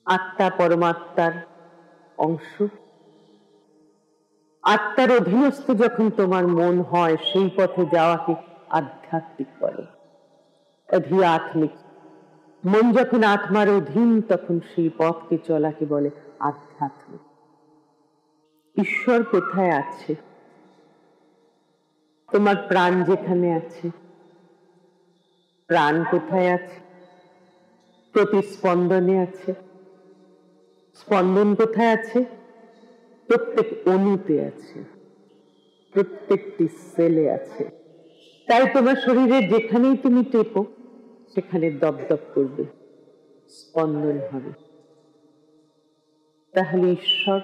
আত্মা পরমাত্মার অংশ। আত্মার অধীনস্থ যখন তোমার মন হয়, সেই পথে যাওয়াকে আধ্যাত্মিক বলে, অধিআত্মিক। মন যখন আত্মার অধীন, তখন সেই পথকে চলাকে বলে আধ্যাত্মিক। ঈশ্বর কোথায় আছে? তোমার প্রাণ যেখানে আছে। প্রাণ কোথায় আছে? প্রতিস্পন্দনে আছে। স্পন্দন কোথায় আছে? প্রত্যেক অণুতে আছে, প্রত্যেকটি সেলে আছে। তাই তোমার শরীরে যেখানেই তুমি টেপো, সেখানে দপদপ করবে, স্পন্দন হবে। তাহলে ঈশ্বর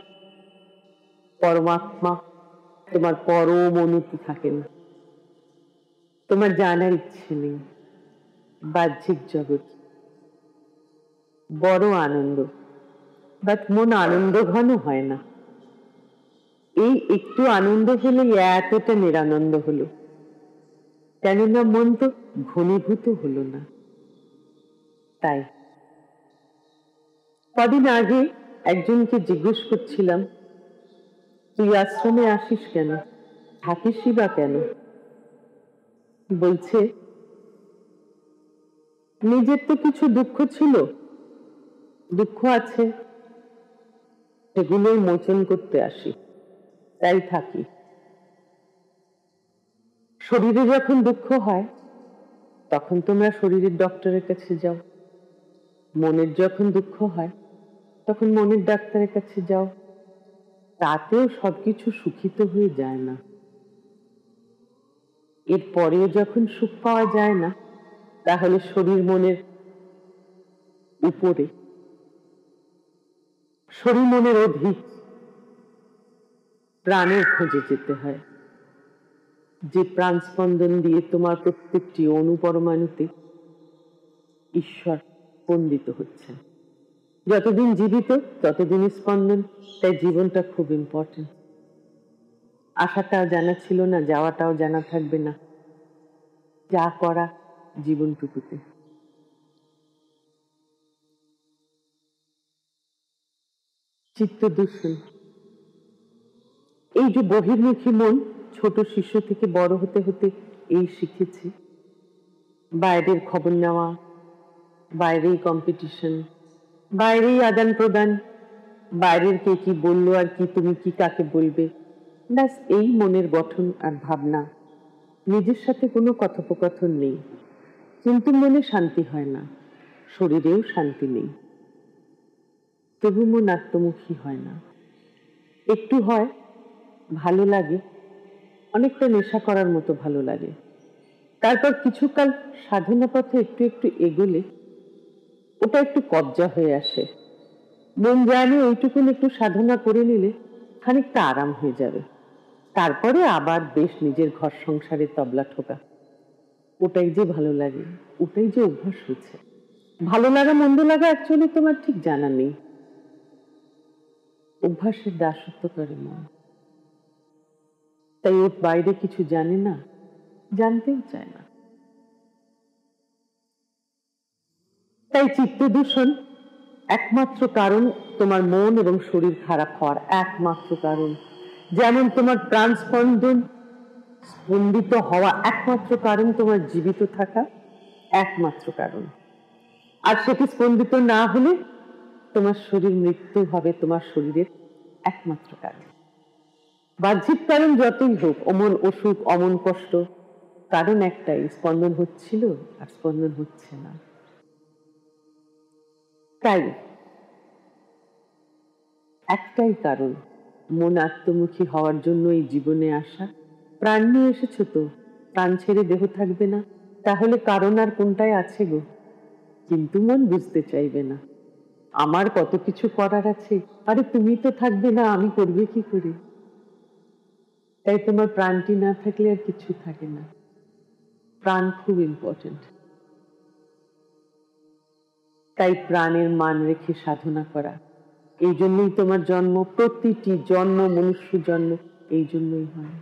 পরমাত্মা তোমার পরম অণুতে থাকেন। তোমার জানার ইচ্ছে নেই। বাহ্যিক জগৎ বড় আনন্দ, বাট মন আনন্দ ঘন হয় না। এই একটু আনন্দ হলে এতটা নিরানন্দ হলো, কেননা মন তো ঘনীভূত হলো না। তাই কদিন আগে একজনকে জিজ্ঞেস করছিলাম, তুই আশ্রমে আসিস কেন, থাকিসই বা কেন? বলছে, নিজের তো কিছু দুঃখ ছিল, দুঃখ আছে, সেগুলোই মোচন করতে আসি, তাই থাকি। শরীরে যখন দুঃখ হয়, তখন তোমরা শরীরের ডক্টরের কাছে যাও। মনের যখন দুঃখ হয়, তখন মনের ডাক্তারের কাছে যাও। তাতেও সবকিছু সুখিত হয়ে যায় না। এরপরেও যখন সুখ পাওয়া যায় না, তাহলে শরীর মনের উপরে, শরীর মনের অধিক প্রাণের খোঁজে যেতে হয়, যে প্রাণ স্পন্দন দিয়ে তোমার প্রত্যেকটি অণুপরমাণুতে ঈশ্বর স্পন্দিত হচ্ছে। যতদিন জীবিত ততদিনই স্পন্দন। তাই জীবনটা খুব ইম্পর্টেন্ট। আসাটাও জানা ছিল না, যাওয়াটাও জানা থাকবে না। যা করা জীবনটুকুতে। চিত্ত দূষণ, এই যে বহির্মুখী মন ছোট শিশু থেকে বড় হতে হতে এই শিখেছে। বাইরের খবর নেওয়া, বাইরেই কম্পিটিশন, বাইরেই আদান প্রদান, বাইরের কে কি বললো আর কি তুমি কি কাকে বলবে, ব্যাস এই মনের গঠন আর ভাবনা। নিজের সাথে কোনো কথোপকথন নেই, কিন্তু মনে শান্তি হয় না, শরীরেও শান্তি নেই। তবু মন আত্মমুখী হয় না। একটু হয়, ভালো লাগে, অনেকটা নেশা করার মতো ভালো লাগে। তারপর কিছুকাল সাধনা পথে একটু একটু এগোলে ওটা একটু কবজা হয়ে আসে। মন জানে ওইটুকুন একটু সাধনা করে নিলে খানিকটা আরাম হয়ে যাবে। তারপরে আবার বেশ নিজের ঘর সংসারে তবলা ঠোকা। ওটাই যে ভালো লাগে, ওটাই যে অভ্যাস হচ্ছে। ভালো লাগা মন্দ লাগা অ্যাকচুয়ালি তোমার ঠিক জানা নেই। অভ্যাসের দাসত্ব করে মন। তাই ওর বাইরে কিছু জানে না, জানতেও চায় না। তাই চিত্ত দূষণ একমাত্র কারণ তোমার মন এবং শরীর খারাপ হওয়ার, একমাত্র কারণ। যেমন তোমার প্রাণ স্পন্দন স্পন্দিত হওয়া একমাত্র কারণ তোমার জীবিত থাকা, একমাত্র কারণ। আর সেটি স্পন্দিত না হলে তোমার শরীর মৃত্যু হবে তোমার শরীরের একমাত্র কারণ। বাহ্যিক কারণ যতই হোক, অমন অসুখ, অমন কষ্ট, কারণ একটাই, স্পন্দন হচ্ছিল আর স্পন্দন হচ্ছে না। তাই একটাই কারণ, মন আত্মমুখী হওয়ার জন্য এই জীবনে আসা। প্রাণ নিয়ে এসেছো তো, প্রাণ ছেড়ে দেহ থাকবে না, তাহলে কারণ আর কোনটায় আছে গো? কিন্তু মন বুঝতে চাইবে না, আমার কত কিছু করার আছে। আরে তুমি তো থাকবে না, আমি করবে কি করে? তাই তোমার প্রাণটি না থাকলে আর কিছু থাকে না। প্রাণ খুব ইম্পর্টেন্ট। তাই প্রাণের মান রেখে সাধনা করা। এই জন্যই তোমার জন্ম, প্রতিটি জন্ম, মনুষ্য জন্ম এই জন্যই হয়।